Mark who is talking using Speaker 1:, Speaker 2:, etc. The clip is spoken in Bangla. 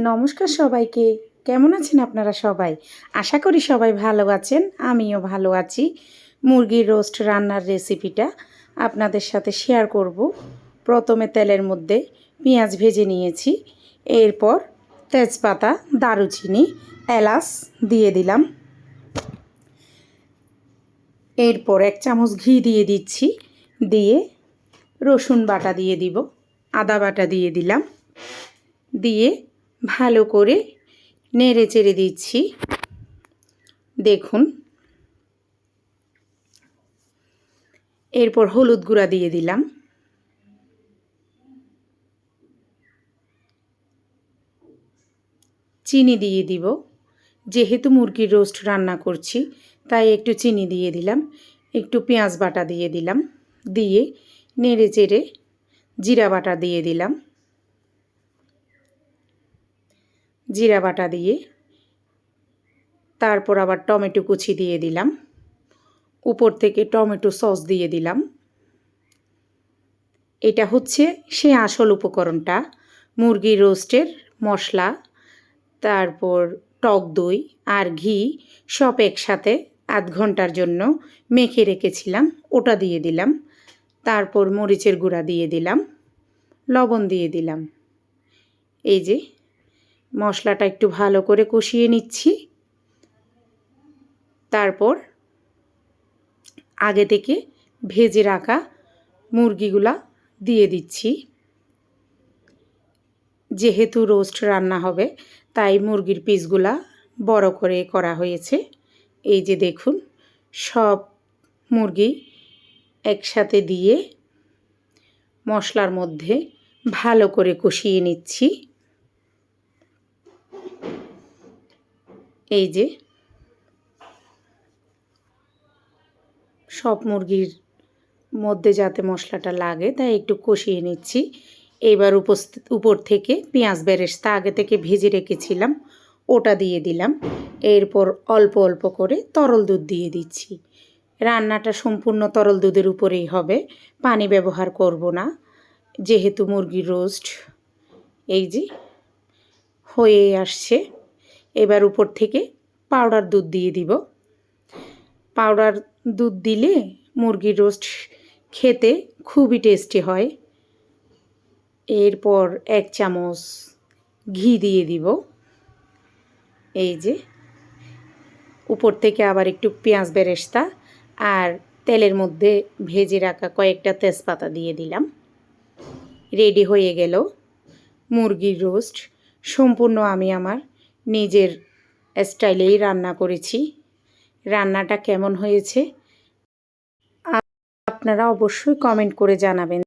Speaker 1: নমস্কার সবাইকে। কেমন আছেন আপনারা সবাই? আশা করি সবাই ভালো আছেন। আমিও ভালো আছি। মুরগির রোস্ট রান্নার রেসিপিটা আপনাদের সাথে শেয়ার করব। প্রথমে তেলের মধ্যে পেঁয়াজ ভেজে নিয়েছি। এরপর তেজপাতা, দারুচিনি, এলাচ দিয়ে দিলাম। এরপর 1 চামচ ঘি দিয়ে দিচ্ছি। দিয়ে রসুন বাটা দিয়ে দিব, আদা বাটা দিয়ে দিলাম। দিয়ে ভালো করে নেড়ে চেড়ে দিচ্ছি। দেখুন, এরপর হলুদ গুঁড়া দিয়ে দিলাম। চিনি দিয়ে দিব। যেহেতু মুরগির রোস্ট রান্না করছি তাই একটু চিনি দিয়ে দিলাম। একটু পেঁয়াজ বাটা দিয়ে দিলাম। দিয়ে নেড়ে চেড়ে জিরা বাটা দিয়ে দিলাম। জিরা বাটা দিয়ে তারপর আবার টমেটো কুচি দিয়ে দিলাম। উপর থেকে টমেটো সস দিয়ে দিলাম। এটা হচ্ছে সে আসল উপকরণটা, মুরগির রোস্টের মশলা, তারপর টক দই আর ঘি সব একসাথে আধ ঘন্টার জন্য মেখে রেখেছিলাম, ওটা দিয়ে দিলাম। তারপর মরিচের গুঁড়া দিয়ে দিলাম, লবণ দিয়ে দিলাম। এই যে মশলাটা একটু ভালো করে কষিয়ে নিচ্ছি। তারপর আগে থেকে ভেজে রাখা মুরগিগুলা দিয়ে দিচ্ছি। যেহেতু রোস্ট রান্না হবে তাই মুরগির পিসগুলা বড় করে করা হয়েছে। এই যে দেখুন, সব মুরগি একসাথে দিয়ে মশলার মধ্যে ভালো করে কষিয়ে নিচ্ছি। এই যে সব মুরগির মধ্যে যাতে মশলাটা লাগে তাই একটু কষিয়ে নিচ্ছি। এবার উপর থেকে পেঁয়াজ বেরেস্তা আগে থেকে ভেজে রেখেছিলাম, ওটা দিয়ে দিলাম। এরপর অল্প অল্প করে তরল দুধ দিয়ে দিচ্ছি। রান্নাটা সম্পূর্ণ তরল দুধের উপরেই হবে, পানি ব্যবহার করব না, যেহেতু মুরগির রোস্ট। এই যে হয়ে আসছে। এবার উপর থেকে পাউডার দুধ দিয়ে দিব। পাউডার দুধ দিলে মুরগির রোস্ট খেতে খুবই টেস্টি হয়। এরপর 1 চামচ ঘি দিয়ে দিব। এই যে উপর থেকে আবার একটু পেঁয়াজ বেরেস্তা আর তেলের মধ্যে ভেজে রাখা কয়েকটা তেজপাতা দিয়ে দিলাম। রেডি হয়ে গেল মুরগির রোস্ট। সম্পূর্ণ আমি আমার নিজের স্টাইলেই রান্না করেছি। রান্নাটা কেমন হয়েছে আপনারা অবশ্যই কমেন্ট করে জানাবেন।